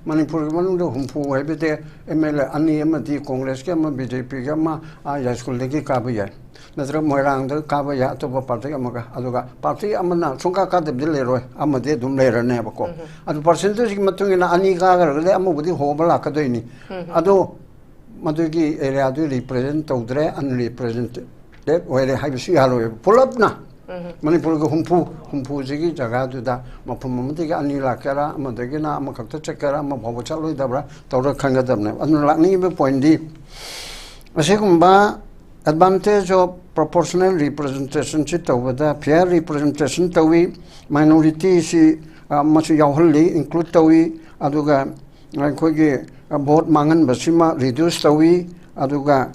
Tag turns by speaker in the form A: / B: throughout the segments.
A: Manipur manung do humpu hebete MLA ani amadi Congress ke ama BJP ke ama ya school de ki kabaya natra moirang de kabaya to party amaga aduga party amana chungka ka de le roi amade dum le rane ba ko adu percentage ki matung ina ani ka ga le amubudi hobala ka doini adu madugi area du represent tawdre un represent de oire haibisi halo pulapna Manipur ko humpu jigi jaga duda mapumamati ga ani lakara amadagi na amakakta chakara amabhawa chalo dabra tawra khanga dabne anu lakni be point di asigumba advantage of proportional representation chi tawada fair representation tawi minority si masu yawhalli include tawi aduga khogi vote mangan basima reduce tawi aduga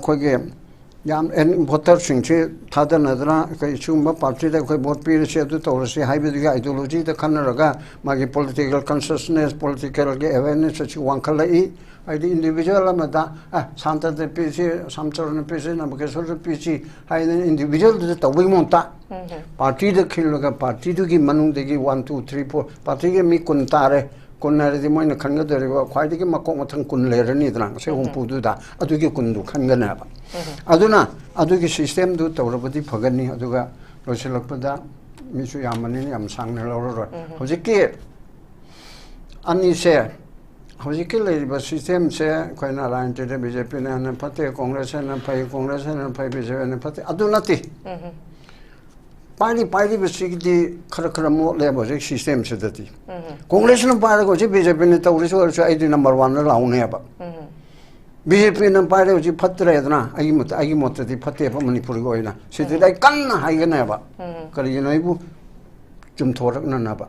A: khogi yam en voter singche thada nadra kai chumba party da koi vote pi se du to se haibe ga ideology da khanaraga magi political consciousness political ge awareness chi wankhalai ai individual amada santa de pi se samcharan pi se nam ke sor pi chi hai individual de to wi monta party da khiloga party du gi manung de gi 1 2 3 4 party ge mi kun tare kunare di moina khanga de ba khwai de gi makok mathang kun le rani dra se humpu du da adu gi kun du khanga na ba aduna adugi system du tawrabadi phagani aduga losilakpada misu yamani yam sangne loro hojiki ani se hojiki le system se koina line te BJP na pate congress na pai BJP na pate aduna ti party बसिकि खर मो लेबो जे system से दति कांग्रेस न पारे को जे BJP ने तौरिसो अर्सो ID number 1 लाउने अब बीजेपी न पारे जी फत्रे दना आगी मत दि फते प मणिपुर को हैन सिदिलाई कन्न हाइगन अब करि नइबु जुम थोरक न नबा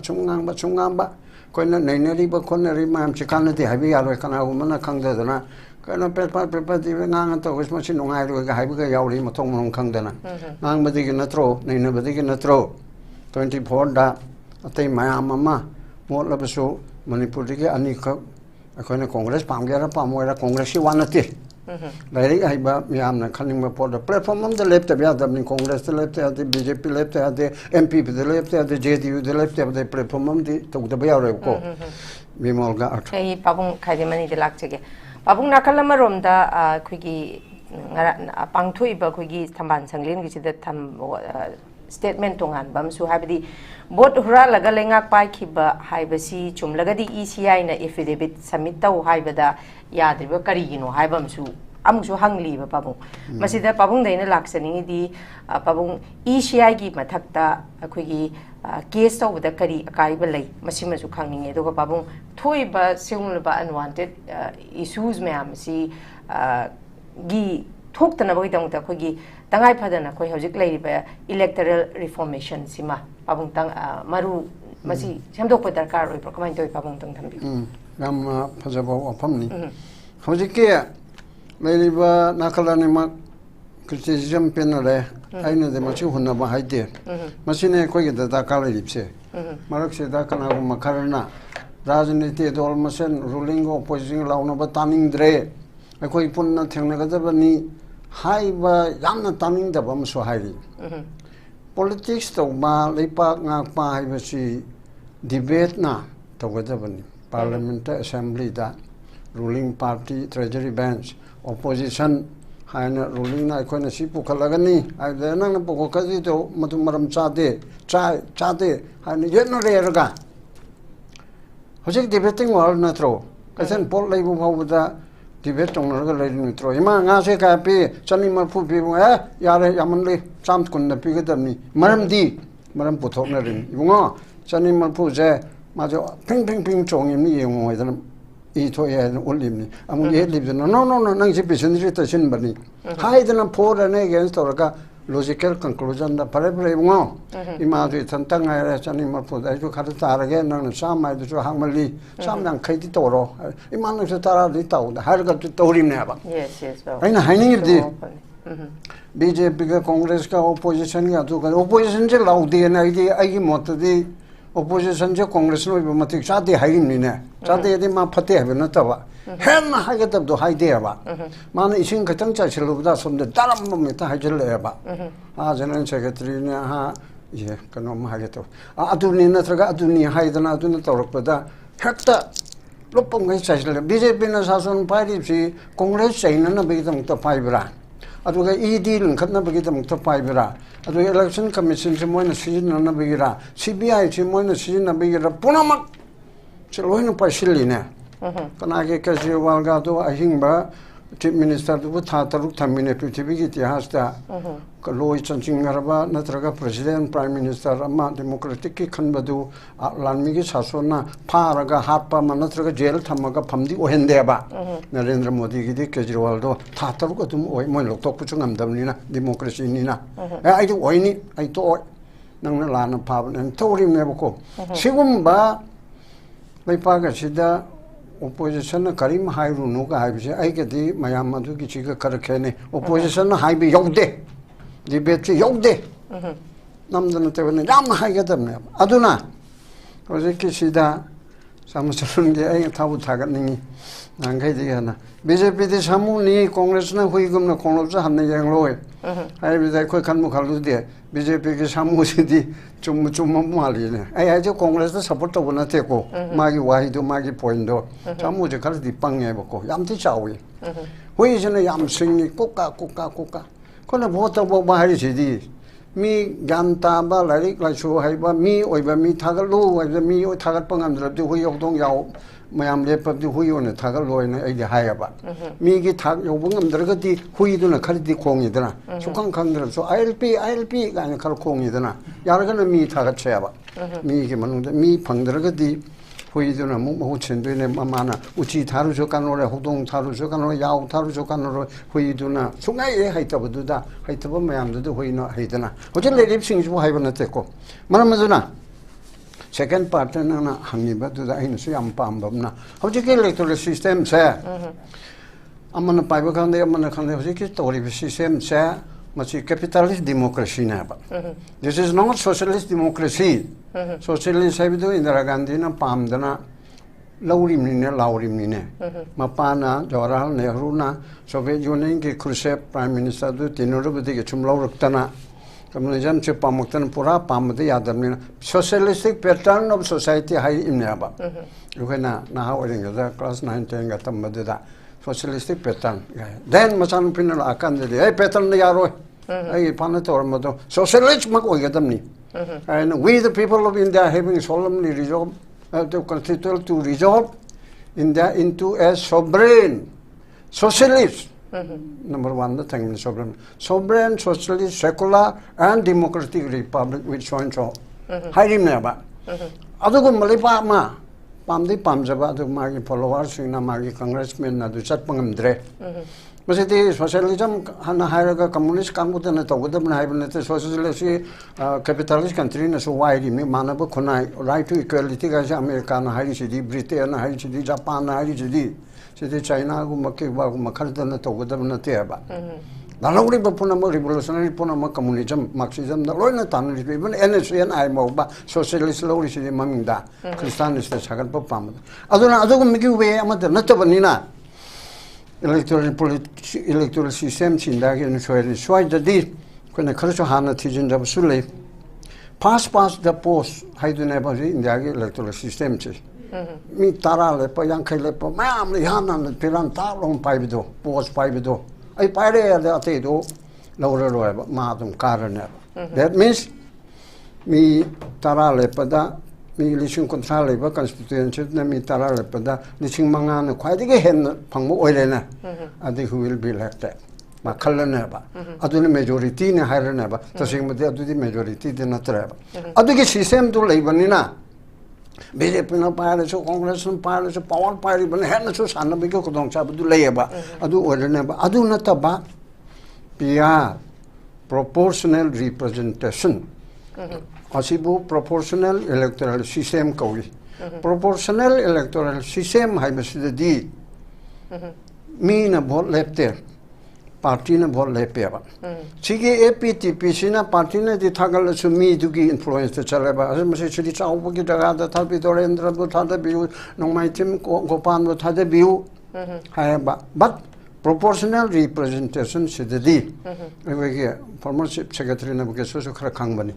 A: छुंगांगबा कोइन नैनरी ब खोनरी माम चिकान दि हाबि यालो कना उमना खंगदना कना paper the ngang to wisma sin ngai ro ga haibu ga yauri mathong mong khangdana ngang badi gi natro naina badi gi natro 24 da atai mayam ama mo labasu manipur gi ani kha akhona congress pamgera pamoira congress wanati lai haiba miyam na khaning ma pod platform am the left ya da congress the left ya the BJP left ya the MP the left ya the JDU the left ya the platform am the to da ya ro ko bimol ga at
B: ei pabung khaidimani de lakchege Pabung nakalama romda kuigi pangthui ba kuigi thamban sanglin gi chida tham statement tongan bam su habidi bot hura laga lengak pai khiba haibasi chumlagadi ECI na affidavit submit taw haibada yadriba karigino haibam su amusu hangli ba pabung masida pabung daina laksani di pabung ECI gi mathakta kuigi case tawda kari akai ba lei masima su khangninge doga pabung thoi ba seungla unwanted issues mayam si gi thokta ba idang ta khogi tangai phadana khoi hojik lei ba electoral reformation sima pabung tang maru masi samdok pa darkar oi prokamai toi pabung tang thambi
A: gam phajaba opamni hojik ke lei ba nakalani ma criticism penale aina de machi hunna ba haide masine khoi ge da kala lipse marak se da kana ko makarna rajniti dol masen ruling opposition launa ba taning dre khoi punna thengna ga dabani hai ba yamna taning da bam so hairi politics to ma leipa nga pa hai ba si debate na to ga dabani parliament assembly da ruling party treasury bench opposition haina ruling na khoi na si pukhalagani ai da na pukhaji to matu maram chade haina yeno rega hojik debating wal na tro kasen pol leibu bawda debate tong na ga lei ni tro ima nga se ka pi chani ma phu pi bu yare yaman le cham kun na pi ga dam ni maram puthok na rin ibunga chani ma phu je ma jo ping chong yim ni yeng ngoi dan I to ya ulim ni amu ye lib no nang si pisan ri ta sin bani hai dan for an against or ka logical conclusion da pare bunga ima du tantang ai chani ma phu dai ju khata tar ge nang sa mai du hangmali sam nang khai ti to ro ima nang sa tara di tau da har ga to rim ne ba
B: yes
A: ai na hai ni di BJP ka Congress ka opposition ga tu ka opposition je lau de na ai gi mot di opposition je Congress no ba matik sa de hai ni ne sa de di ma phate ha na ta ba hen ha ga tab do hai de ba ma na ising ka tang cha chilo da som de daram ma me ta hai jel le ba a general secretary ne ha 예, 그놈 하겠다. 아두니 나트가 아두니 하이드나 아두니 떠럭보다 핵다 로pongai 사실 BJP는 사선 파이지 콩그레스 사인은 비기다 또 파이브라. 아두가 ED는 갔나 비기다 또 파이브라. 아두 일렉션 커미션 지모는 시즌은 비기라. CBI 지모는 시즌은 비기라. punamak seloi pasilina. Kanake kejiwalgado ahingba chief minister du thataruk thamine prithvi ki itihasta loi chanchingarba natraga president prime minister amma democratic ki khanbadu lanmi ki sasona pharaga hatpa natraga jail thamaga phamdi ohendeba Narendra Modi ki di Kejriwal do thataruk adum oi moi loktok puchu ngamdamnina democracy nina ai do oini ai to nangna lana phaban thorim nebako sigumba leipaga sida opposition karim hairu no ka haibse ai ke di mayam madu ki chiga karakene opposition haibe yogde debate yogde namdana tebne ram haigadamne aduna oje ki sida samsulun ge ai thabu thagatni nangai digana BJP de samuni congress na huigumna konlobsa hamne yangloi haibe dai khoi khanmu khalu de BJP ke samu sidi chum maline ai je congress da support to na te ko magi wahido magi point do samu je khal di pangye bako yam ti chawi hui jena yam singni kokka kona bota bo bahari sidi mi ganta ba larik la chu haiba mi oiba mi thagalu oiba mi oi thagat pangam drabdi hui yokdong yaw mayam lepabdi hui one thagal loina ai de hayaba mi gi thag yobungam dragati hui duna khardi khongidana sukang khangdra so ILP ga khar khongidana yaragana mi thagat chayaba mi gi manungda mi phangdragati hui duna mu chendoine mamana uchi tharu so kanore hodong tharu so kanore yaw tharu so kanore hui duna sungai haitabaduda haitaba mayam du hui no haidana hojel lerip sing ju haibana teko manamaduna second part na hangiba du da in su yam pambamna hoje ke electoral system se amana paiba khande amana khande hoje ke story system se machi capitalist democracy na ba this is not socialist democracy socialist sabido Indira Gandhi na pamdana laurim ne mapana Jawaharlal Nehru na Soviet Union ke Khrushchev prime minister du tinurubdi ke chumlau raktana communism che pamuktan pura pamde yadamni socialistic pattern of society high imnaba ukena na ha oring da class 9 10 ga tamade da socialistic pattern then masan pinal akan de ai pattern yaro ai panator modo socialist mak oigadamni and we the people of India having solemnly resolved to constitute to resolve India into a sovereign socialist number one the thing is sovereign socialist secular and democratic republic with so and so hairim neba adugo malipa ma pamdi pamjaba adu magi followers na magi congressmen na du chat pangamdre masiti socialism hana hairaga communist kangbuta na tawudam na haibne te socialist capitalist country na so wide mi manaba khonai right to equality ga America na hairi sidi Britain na hairi sidi Japan na hairi sidi sidi China gu makke ba gu makhalda na tawudam na te ba nalawri ba punama revolutionary punama communism marxism na loina tan ri even NSN ai mo ba socialist lawri sidi mamingda christianist sagal pa pam aduna adugo migi we amada natabanina electoral system chindagi no shoy da di kone kharcho hana tijin da sule pass the post haidune ba ri indiagi electoral system chi mi tarale pa yang khale pa mam li hana na piran ta long paibido post paibido ai paire da te do lawre ro ma dum karane that means mi tarale pa da mi lising control ba constitution na mi tarale pa da lising manga na khwadige hen phangmo oirena adi who will be elected ma khalna ba aduni majority ne hairana ba tasing made adudi majority de na traba adugi system do leibani BJP na paile so Congress na paile so power paile ban hen so sanna bi ko dong cha bu leiba adu oirena ba adu na ta ba PR proportional representation asibu proportional electoral system kawi proportional electoral system haibasida di mi na vote lepter party na vote lepeba chige APTP sina party na di thagal su mi dugi influence ta chaleba asmase chudi chaubu ki daga da thabi dorendra bu thada biu nongmai tim gopan bu thada biu haiba but proportional representation sidadi we former chief secretary na ke so khara khangbani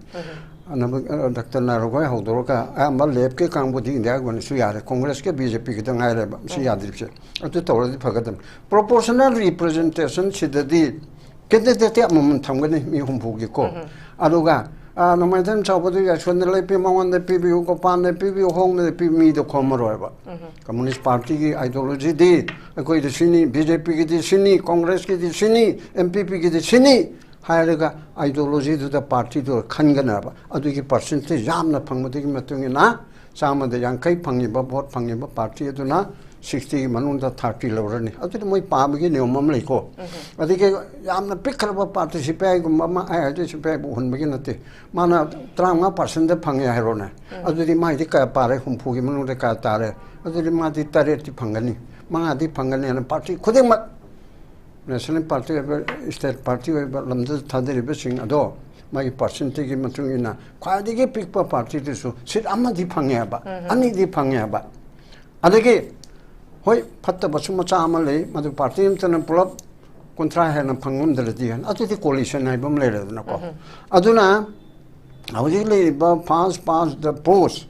A: ana dr narogoi hodoroka amba lep ke kangbudi india gon su yare congress ke bjp ke dangai re si yadrip se atu tawradi phagadam proportional representation sidadi kete te amam thamgani mi humpu gi ko aluga no mai them chawbodu ya chonde le pe mawon de pe bi ko pan de pe bi hong de pe mi de khomro ba communist party ki ideology di koi de sini bjp ki di sini congress ki di sini mpp ki di sini hairaga ideology du da party do khangana ba adu ki percentage jamna phangmodi ki matungi na samade yang kai phangi ba vote phangi ba party du na 60 manunda 30 lorani adu moi pam gi neomam lai ko adu ke yamna pikhraba participate gum ma ai participate bu hun bagi nate mana 35% de phangi hairona adu di mai di ka pare humpu gi manunda ka tare adu di ma di tare ti phangani ma di phangani na party khuding ma national party state party lamda thadri be sing ado mai percentage gi matungina khwadi gi pikpa party tu su sit amma di phangya ba ani di phangya ba adagi hoi fatta basuma chama le madu party imtana pulap kontra hena phangum daladi han atu di coalition ai bam le na ko aduna awji le ba pass the post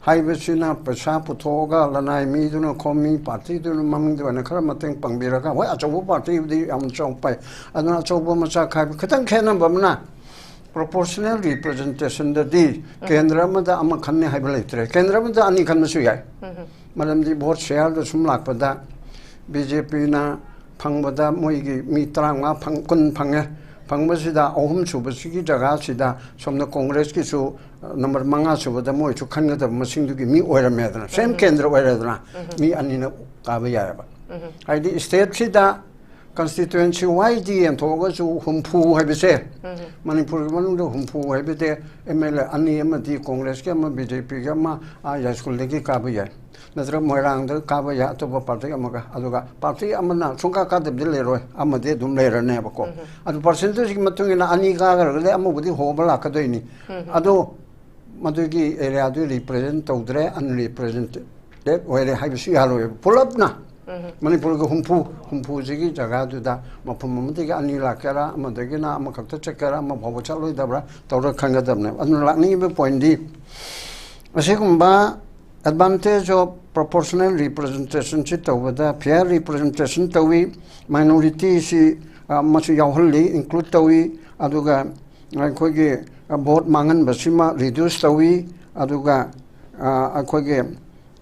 A: highway sina pasha puthoga lanai mi duna khomi party duna maming duna khara mateng pangbira ka hoi achobu party di am chong pai aduna chobu macha khai khatang khena bamna proportional representation da di kendra ma da am khanne hai bale tre kendra ma da ani khan su yai madam di vote share da sum lak pada bjp na phangbada moi gi mi tranga phang kun phange phangmasida ahum subasigi jaga sida somna congress ki su number manga subada moi chu khanga da masing du gi mi oira medana same kendra oira dana mi anina ka ba ya ba aidi state sida constituency YD and Toga to Humpu have said. Manipur Humpu have there, ML Ani Amati Congress Gamma, BJP Gamma, Yaskuleki Kabaya. Natra Moirang, the Kabaya to Party Amaga, Aduga, Party Amana, Sunka Kat the Leroy, Amade Dumler Nebaco. At the percentage Matungina Aniga, Amudi Hobel Academy. Ado Matugi area do represent Todre and represent that where they have see pull up now. Manipur humpu zigi jaga duda mapumamati ga anila kara amadagina amakakta chakara amabhawachalo dabra tawra khanga dabne anu lakni be point di asigumba advantage of proportional representation chi tawada fair representation tawi minority si masu yawhalli include tawi aduga khoge vote mangan basima reduce tawi aduga khoge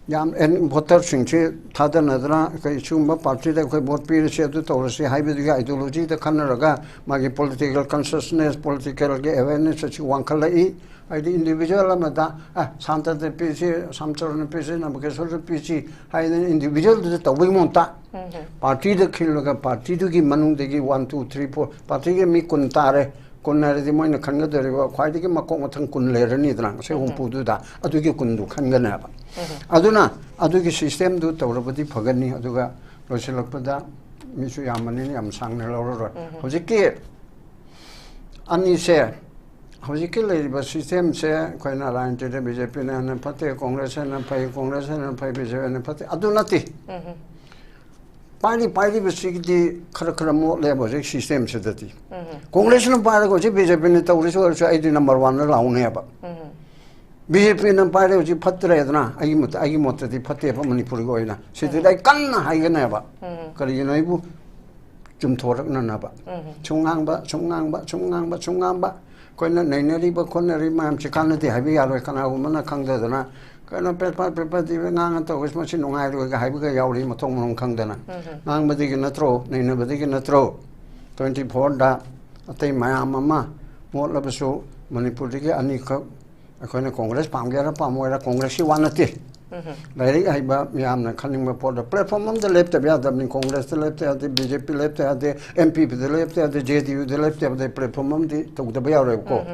A: yam en voter singche thada nadra kai chumba party da koi vote pir se tu torsi hybrid ideology da khanaraga magi political consciousness political awareness chi wankhalai id individual amada santa de pc samchorna pc na bage sor pc hai individual de tawai monta party da khilaga party du gi manung de gi 1 2 3 4 party ge mi kun tare kunare di moina khanga de ba khwai de ma ko mathang kun le rani dra se humpu du da adu gi kun du khanga na ba aduna adu gi system du tawrabadi phagani aduga losilakpada misu yamani yam sangne loro hojiki ani se hojiki le ba system se khoina line te bjp na pate congress na pai bjp na pate aduna ti पानी बच्ची खर खर मोल है बजे system से दती कांग्रेस ने पारे को जी बीजेपी ने तो उसे और आई नंबर 1 लाउने अब बीजेपी ने पारे को जी फतरे इतना आई मत दी फते मणिपुर को इना सिदे दाई कन्न हाइगने अब करी नइबु जुम थोरक ननाबा छुंगांबा कोइना नैनरिबा खोनरि माम चिकानति हाबि यारो कना गुमना खंगदना kana pepa di ngang to wis masin ngai ro ga hai ga yauri ma thong mong khang dana ngang ba di gi natro nei na ba di gi natro 24 da atai ma mama mo la ba so manipur gi ani kha akhona congress pam ga ra pam ra congress si wanati lai ri ai ba yam na khaning ma por da platform on the left ya da congress the left ya the bjp left ya the mpp the left ya the jdu the left ya the platform on the to da ba ya ro ko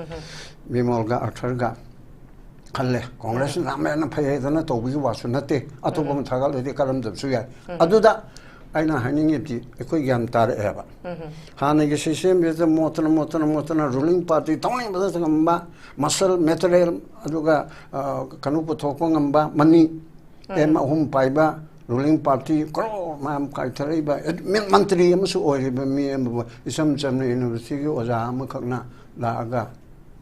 A: bimol ga athar ga खाले कांग्रेस नामे ना फये दना तोबि वासु नते अतोबम थागल दे करम जबसु या अदुदा आइना हानिंगे बि एखोय ग्यान तार एबा हाने गे सिस्टम बे मोतन रूलिंग पार्टी तौनि बदा संगम्बा मसल मेटेरियल अदुगा कनु पुथोको ngamba मनी एम अहुम पाइबा ruling party kro mam kai thari ba mantri am su oi ba mi am isam cham ne university gi oja am khakna la aga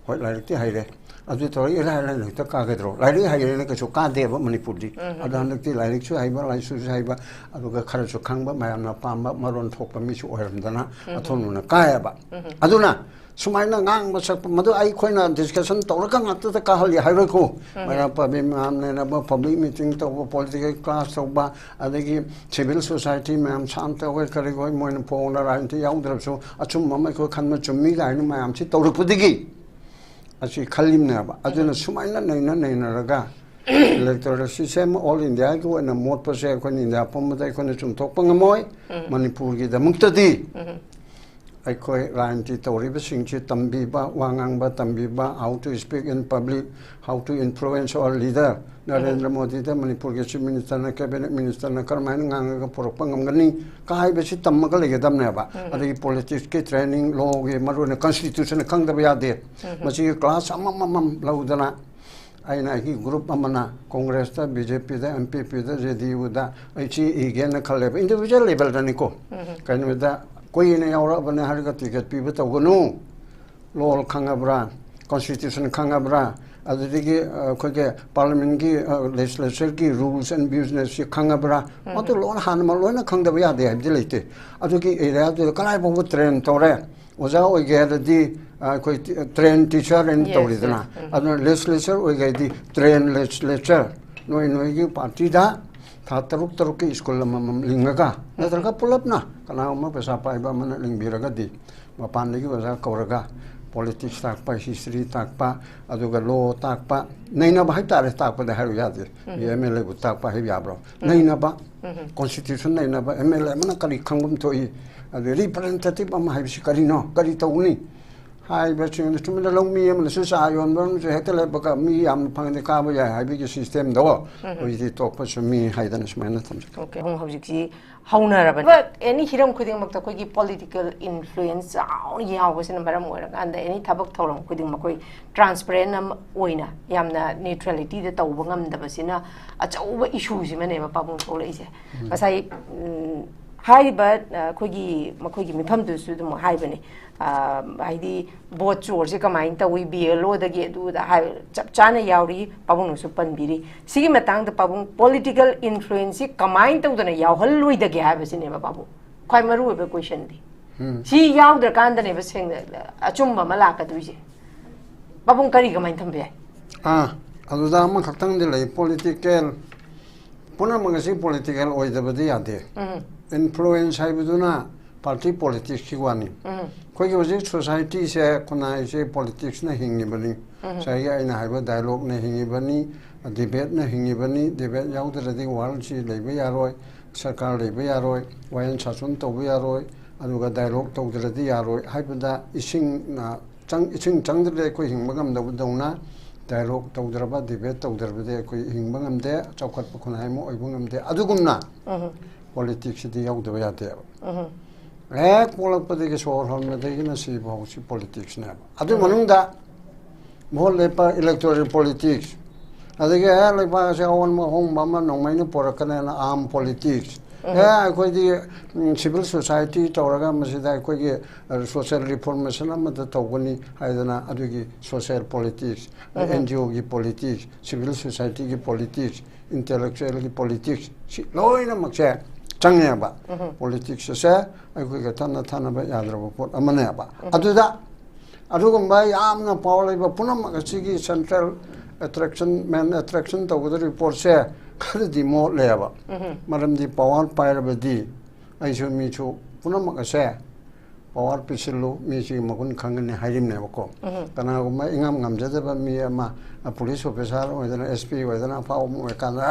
A: hoi lai ti hai re adu tori lai lai ta ka ga dro lai ri hai re ka chu ka de ba manipur di adan ti lai chu hai ba lai su hai ba adu ga khara chu khang ba mayam na pam ba maron thok pa mi chu oi ram dana athon na ka ya ba aduna sumaina ngang masak madu ai khoina discussion tawraka ngata ka hali hairo ko mara pabe mam ne na public meeting to political class to ba adagi civil society mam samta we kare go moin phone ra inti yaung dra so achum mama ko khanma chummi ga ni mam chi tawrupudigi achi khalim na ba aduna sumaina naina raga electoral system all india ko na mot pa se ko india pamda ko na chum thok pangamoy manipur gi da muktadi I ranti toriba singchi tambiba wangangba tambiba how to speak in public, how to influence our leader. Narendra Modi da Manipur ke chief minister na cabinet minister na karmain nganga poropangam gani kahai besi tammaga lege damne ba. Adi politics ke training law ge maru na constitution kang da ya de. Machi class amam laudana aina hi group amana congress da bjp da mpp da jdu da aichi igen khale individual level da niko kain da कोई ने यावरा बने हर का ticket पीबे तो गनु law खंगाब्रा constitution खंगाब्रा अदुदिगे कोके parliament की legislature की rules and business की खंगाब्रा मत लॉ हान म लॉ न खंगदब यादे हबदि लेते अदुगी एरिया दे कनाय बो ट्रेन तोरे ओजा ओइगेदि कोई ट्रेन टीचर एंड तोरिदना अदु लेजिस्लेचर ओइगेदि ट्रेन लेजिस्लेचर नोई की पार्टी दा था तरुक की स्कूल लिंगा नत्रगा पुलपना कना पैसा पाइबा मन लिंबिरगदी मपान की वजह कौरगा पॉलिटिक्स ताकपा हिस्ट्री ताकपा अदुगा लॉ ताकपा नैना भाई तारे ताकपा दे हारु यादे एमएलए बु ताकपा हे याब्रो नैना बा कॉन्स्टिट्यूशन नैना बा एमएलए मन करी खंगम थोई अदु रिप्रेजेंटेटिव अम हाइबसी करी नो करी तौनी हाई बच्चों तुम लोग लंबी है मतलब सुसायों बरम जो है तो ले बका मी हम फंगने काबू जाए हाई भी के सिस्टम दो वही थी तो कुछ मी हाई दन इसमें ना थम
B: ओके हम हवजिक जी हाउना रबन बट एनी हिरम खुदिंग मक्ता कोई की पॉलिटिकल इन्फ्लुएंस आउन ये हाउ बस नंबर हम ओरक अंदर any थबक थौरम खुदिंग मकोई transparent num ओइना यामना neutrality they तौब ngamdabasina achauba issue si mane ba pabung thole ise masai high but कोई मिफम दुसु दम हाई बने हाइदी बोट चोर से कमाइन तवी बीएलओ दगे दुदा हाई चप चाने यावरी पाबुंग नुसु पनबिरी सिगी मतांग द पाबुंग पॉलिटिकल इन्फ्लुएंस से कमाइन तउदना यावहल लुइ दगे हाई बसिने बा पाबु ख्वाइ मरु बे क्वेश्चन दी सी यावदर कांदने बे सेंग अचुम बमा लाकदुइसे पाबुंग करी कमाइन थंबे
A: अदुदा म खतंग दे ले पॉलिटिकल पुना मंगसी पॉलिटिकल ओइदबदि यादे influence है बदुना पार्टी पॉलिटिक्स की वानी कोई की वजह सोसाइटी से कोना ऐसे पॉलिटिक्स न हिंगी बनी सही है ना है वो डायलॉग न हिंगी बनी डिबेट न हिंगी बनी डिबेट याउ तो रदी वाल ची लेबे यारोय सरकार लेबे यारोय वायन शासन तो बे यारोय अनुगा डायलॉग तो रदी यारोय है बदा इसिंग ना इसिंग दे कोई हिंग बगम दौना डायलॉग तो दरबा डिबेट तो दरबदे कोई हिंग बगम दे चौखट पखना है मो ओइबंगम दे अदुगुमना पॉलिटिक्स दी याउदबा यादे एक पोलपदे के सोर हम दे न सी बहुसी पॉलिटिक्स ने अदु मनुंदा मोल लेपा इलेक्टोरल पॉलिटिक्स अदगे लेपा से ओन म होम बम नोंमैन पोरकने ना आम पॉलिटिक्स है कोई दी सिविल सोसाइटी तौरगा मसिदा कोई के सोशल रिफॉर्मेशन अमद तौगनी हाइदना अदुगी सोशल पॉलिटिक्स एनजीओ की पॉलिटिक्स सिविल सोसाइटी की पॉलिटिक्स इंटेलेक्चुअल की पॉलिटिक्स लोइना मक्से चंगेबा पॉलिटिक्स से अखोई के थाना याद्रब पोट अमनेबा अदुदा अदुगुंबा यामना पावर लेबा पुनम गसिगी सेंट्रल अट्रैक्शन मैन अट्रैक्शन तौगद रिपोर्ट से खरदि मो लेबा मरमदि पावर पायरबदि आइसु मिछु पुनम गसे पावर पिसिलु मिछि मगुन खंगने हाइरिमनेबको कनागुंबा इंगाम ngamjadaba mi ama police officer ओइदना एसपी ओइदना फाव मो काना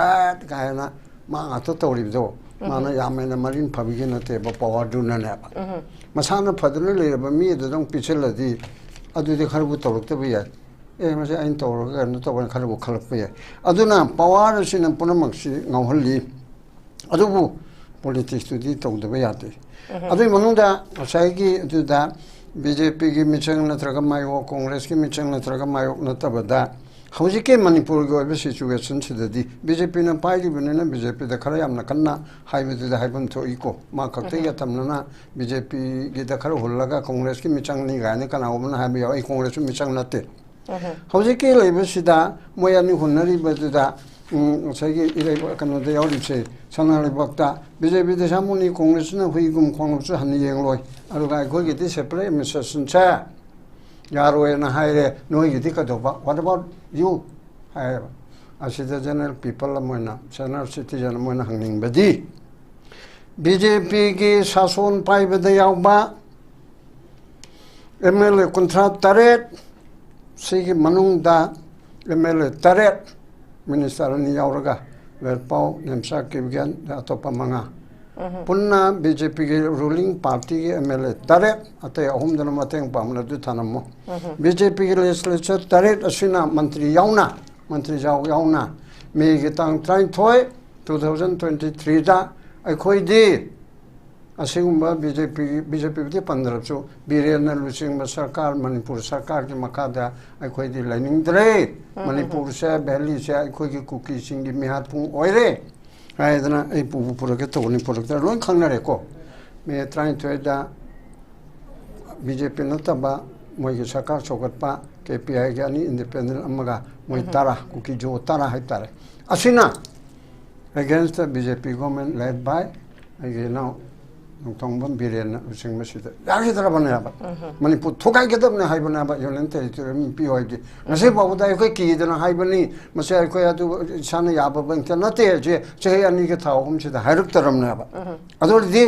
A: कायना मा आतो तौरिबदो माना यामेना मरिन फबिगे नते ब पावर दुना ने मसाना फदन लेबा मी ददं पिछलदि अदुदि खरबु तौरक्ते बया ए मसे आइन तौरगा न तौबन खरबु खलपे अदुना पावर सिन पुनमक्सि ngawhalli अदुबु पॉलिटिक्स तुदि तौदबा याते अदुइ मनुदा साइगी अदुदा बीजेपी की मिचंग नत्रगा मायो कांग्रेस की मिचंग नत्रगा मायो नतबदा हौजिके मणिपुर के ओइबे सिचुएशन सिददी बीजेपी न पाइलिबनेना बीजेपी द खरा यामना कन्ना हाइबदुदा हाइबम थोइको मा खक्ते या तमना बीजेपी गे द खरा होलगा कांग्रेस की मिचंग नि गाने कनावमना हाबि याइ कांग्रेस मिचंग नते हौजिके लेबसिदा मोयानि हुनरि बदुदा सगी इरे कनोदे याउरिसे सनारि बक्ता बीजेपी द सामुनि कांग्रेस न हुइगुम खोंगसु हनि येंगलोय अरुगा गोगे दि सेपरेट एडमिनिस्ट्रेशन चा यारोयना हायरे नोयगिदि कदोबा व्हाट अबाउट यू हाय असिदा जनरल पीपल मोना जनरल सिटीजन मोना हंगनिंग बदी बीजेपी की शासन पाइबदा यावबा एमएलए कुंत्रा तरेट सिगी मनुंगदा एमएलए तरेट मिनिस्टर नि यावरगा वेरपाव नेमसा किबगन अतोपा मंगा पुन्ना बीजेपी के रूलिंग पार्टी के एमएलए तरेट अतय अहुमदन मतेंग पामना दु थानमो बीजेपी के लेजिस्लेचर तरेट असिना मंत्री यावना मंत्री यावना मे के तांग 2023 दा अखोय दि असिगुम्बा बीजेपी दि 15 सो बीरेन लुसिंग सरकार मणिपुर सरकार के मखादा अखोय दि लाइनिंगद्रे मणिपुर से वैली से अखोय की कुकी सिंग की मिहात पुंग ओइरे आयदना ए पुबु पुरके तोनि पुरके लोन खंगनारे को मे ट्राइन थोदा बीजेपी नतबा मोय के सरकार सोगतपा केपीआई गानी इंडिपेंडेंट अमगा मोय तारा कुकी जो तारा है तारे असिना against the BJP government led by अगे नाउ नोंथोंबम बिरेन उसिंग मसिद यागी तरा बनाबा मणिपुर थोकाय गेदबने हाइबनाबा योलेन टेरिटोरी पी होइदि नसे बाबुदा अखोय कीदना हाइबनी मसे अखोय अदु साना याबा बंत नते जे चहे अनि के थाव हमसिदा हाइरक तरमनाबा अदोदि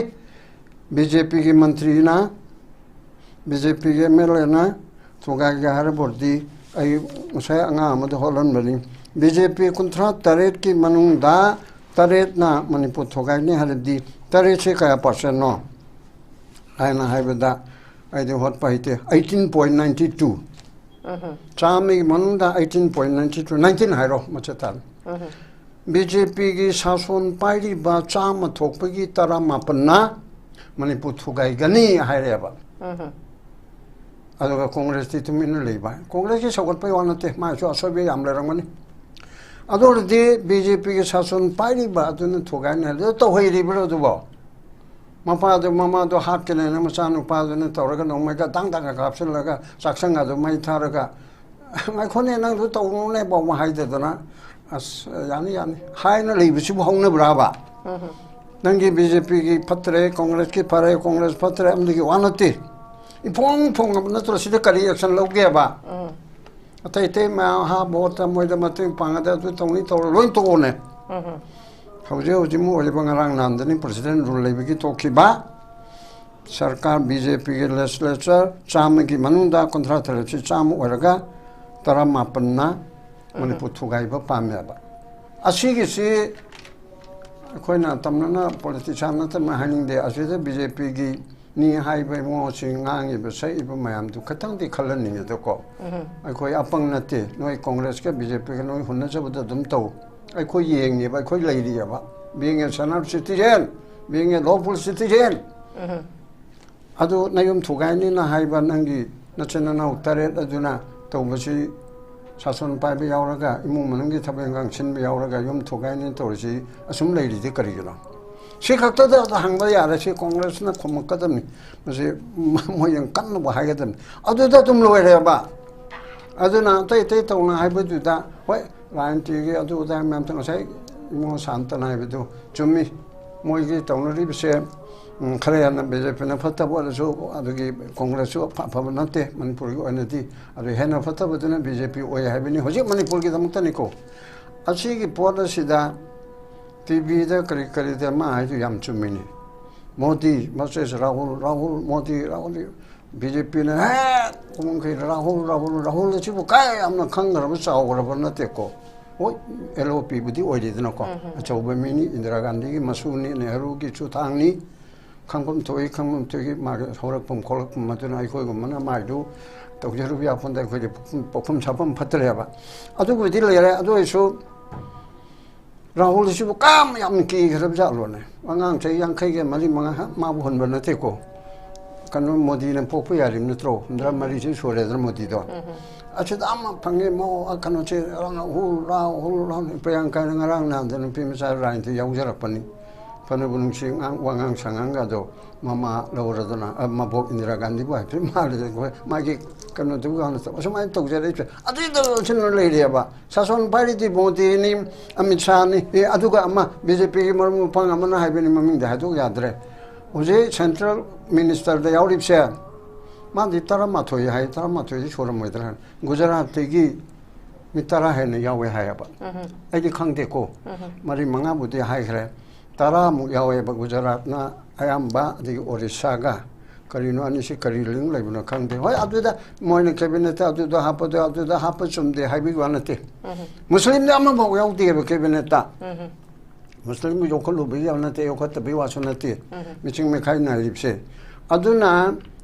A: बीजेपी के मंत्री ना बीजेपी के एमएलए ना थोकाय के हर बोर्दी आई मसे अंगा अमद होलन बनी बीजेपी कुंत्रा तरेट की मनुंगदा तरेट ना मणिपुर थोकाय ने हरदी तरेट से कया परसेंट नो आयना हाइबदा आइदे होत पाइते 18.92 चामी मनुंगदा 18.92 19 हाइरो मचताल बीजेपी की शासन पाइरी बा चाम थोकपगी तरा मापन्ना मणिपुर थोकाय गनी हाइरेबा अदुगा कांग्रेस ती तुमिन लेबा कांग्रेस की सगत पे वानते मासो असबे यामलेरंगनी अदोरदि बीजेपी के शासन पाइरिबा अदुन थोगायने तो होइरिबरो दुबो मपादो ममादो हाकने न मचानु पादन तौरगा नोमैगा दांगा कापसलगा साक्संगा दो मै थारगा माइखोने नंग दु तौने बो हाइददना अस यानी हाइना लेबिसु हौना ब्राबा नंगी बीजेपी की फतरे कांग्रेस की फरे कांग्रेस फतरे अमदगी वानते इफोंग फोंग नत्र सिदा करी एक्शन लौगेबा अतै ते मा हा बोत मोइदा मते पांगदा तु तौनी तौर लोइन तोने हौजे हौजे मु ओले बंगारांग नामदनी प्रेसिडेंट रूल लेबगी तोखिबा सरकार बीजेपी के लेजिस्लेचर चाम की मनुंदा कंट्रा थरछि चाम ओरगा तरा मापन्ना मणिपुर थुगाइबा पामेबा असिगी सि अखोइना तमना पॉलिटिशियन नत हानिंगदे असिदा बीजेपी की नी highway मोसि ngangiba saiba mayam du khatangdi khalani doko akhoi apang nate noi congress ke bjp ke noi hunna jabda dum to akhoi yengi ba akhoi lairi ba being a senior citizen being a lawful citizen adu nayum thugaini na haiba nangi nachana na utare aduna tawbasi sason paiba yauraga imung manangi thabengang chinba yauraga yum thugaini torisi asum lairi de karigala 시각도도 한 거야. 알아서 공그레스나 고맙거든. 그래서 뭐양 깐는 거 하거든. 아두도 좀 로해야 봐. 아두나 때때 동나 해보주다. 왜 라인티게 아두다 하면 사이 뭐 산타나 해도 좀이 뭐 이게 동네리 비세 그래야나 베제페나 퍼타보라서 아두기 공그레스 파파는데 만포르고 어느디 아두 해나 퍼타보드는 BJP 오야 해비니 호지 만포르게 담다니고 아시기 보다시다 TV दा करी करी दे मा है याम चुमिनी Modi masses Rahul Modi BJP ने है उमंगे राहुल चिबु काय हमना खंगरब चावरब नतेको ओ LOP बुदी ओइदिनको अचौब mini Indira Gandhi की मसूनी नेहरू की चुथांगनी खंगम थोई मागे हौरकपम खोलकपम मदुना आइखोइगुमना माइदु तौजरुबि आफोंदा खोइ पखम छापम फतरेबा अदुबुदि लेरे अदुइसु राहुल सिबु काम याम की खरब जालोने अंगांग छै यांखै के मरि मंगा माबु हनबन नतेको कनु मोदी ने पोपु यारिम नत्रो 100 मरि से सोरे दर मोदी दो achida ama pangi mo akano che rang hul payang kan ngarang nan den pi masa rain ti yaw jarak pani pana bunung sing ang wangang sangang ga do mama lawradana ma bok Indira Gandhi ba pi ma le ko ma ki kanu tu ga na so ma tok jare che adi do chin le ri ba sason pari ti bodi ni Amit Shah ni aduga ama BJP ki marmu pang amana hai bini maming da du yadre uje central minister da yaw ripse मा दितारा माथोई है तारा माथोई छोरा मैदरा गुजरात की मितारा है ने यावे है अब ऐकी खंग देखो मरी मंगा बुद्धि है खरे तारा मु यावे ब गुजरात ना आयाम बा दि ओडिशा गा करिनो अनिसी करी लिंग लेबनो खंग दे होय अदुदा मोइने कैबिनेट अदुदा हाप चुम दे है बि वानते मुस्लिम ने अम बो याव दे कैबिनेट ता मुस्लिम जो खलु बि यावनते यो खत बि वासनते मिचिंग में खाइ ना लिपसे अदुना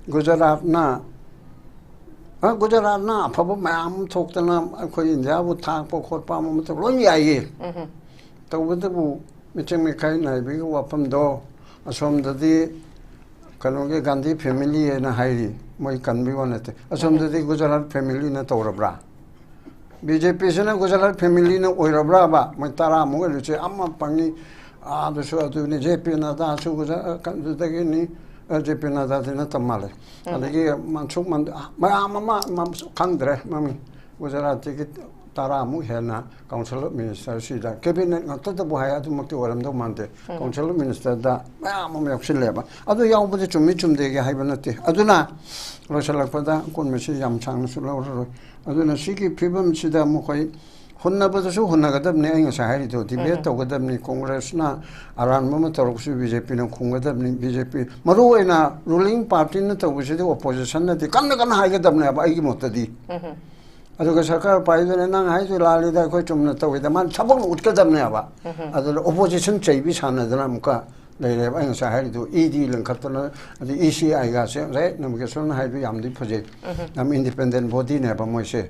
A: गुजरात ना अफब मैम थोक्तना अखोई इंडियाबु थांपो खोटपा मत लोई याई तबदबु मिचिंग मिखाई नाइबि वाफमदो असोमददि कनोगे गांधी फैमिली ना हाइरी मोई कनबि वनते असोमददि गुजरात फैमिली ना तौरब्रा बीजेपी से ना गुजरात फैमिली ना ओइरब्रा बा मै तारा मोगे लुचे अम्मा पंगी आदसु अदुनि जेपी ना दासु गुजरात कंददगि नि जेपी ना दादि ना तमाले अदगी मनसुक मन मा खंद्रे ममी गुजरात की तारा मु हेना काउंसिल मिनिस्टर सिदा cabinet ngata da buhaya du makti waram do mante council minister दा मा yaksileba adu yaubudi chummi chumde ge haibanati aduna rosalakpada kon mesi yam chang su lawro aduna sigi phibam sida mu khoi 혼나버서 혼나가답네 아잉 사하리도 디베트 오가답니 콩그레스나 아란마마 터럭수 BJP는 콩가답니 BJP 마루에나 루링 파티는 터부시데 오포지션나디 깜나깜나 하이가답네 바 이기 못다디 아주가 सरकार पाइदने नंग high जो लालिदा कोइ चुमना तवेदा मान छबक उठकदबने बा अदु opposition चैबि सानदना मुका लेले आ잉 साहारिदो ED लंखतना अदि ECI गा से रे नमके सोन हाइबि यामदि फजे नम इंडिपेंडेंट बॉडी ने बा मोइसे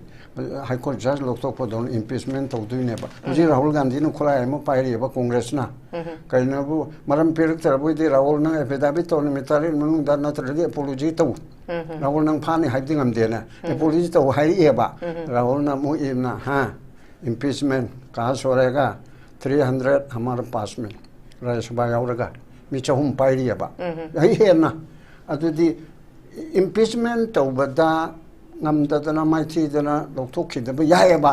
A: हाई कोर्ट जज लोग तो पदोन इम्पीचमेंट तौदुने बा जी राहुल गांधी नु खोलाय म पाइरि बा कांग्रेस ना कइनबु मरम पेरक तरबुदि राहुल नंग एफिडेविट तौन मितारि मनुंग दा नत्रदि अपोलॉजी तौ राहुल नंग फानि हाइदिंग amदेना अपोलॉजी तौ हाइ एबा राहुल ना मु इना हां इम्पीचमेंट का सोरेगा 300 हमारे पास में राज्यसभा यावरगा मिचहुम पाइरि बा high Hena अदुदि impeachment तौबदा ngamdadana maithidana lokthokkhidaba yaeba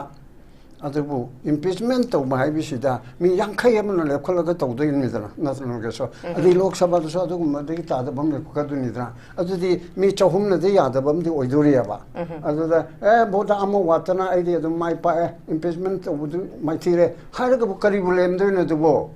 A: adubu impeachment tawba haibisida mi yankhai amana lekholaga tawdoi nidana nathanoge so adi lok sabha so adu madi tadabam lekukadunidana adudi mi chahumna de yadabam di oiduriaba aduda boda amo watana aidi adu mai pa impeachment tawdu maithire haraga bukari bulemdoina dubo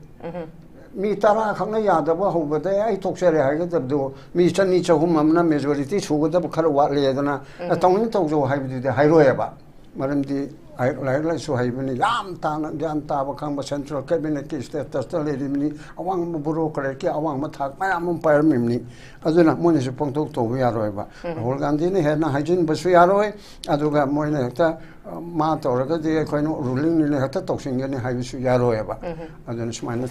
A: mi tara khangna yadaba hobada ai toksere haiga dabdo mi chani chahum amna majority chugada bukhar wa ledana tawin tawjo haibidi hairoeba maramdi ai lai so haibini yam tana jan ta ba khang ba central cabinet ki status ta le rimni awang mu buro kare ki awang ma thak ma am par mimni aduna mone se pongtok to ya roeba Rahul Gandhi ne hena hajin basu ya roi aduga moine ta ma to ra ga de khoino ruling ni ne hata toksing ne haibisu ya roeba aduna smaina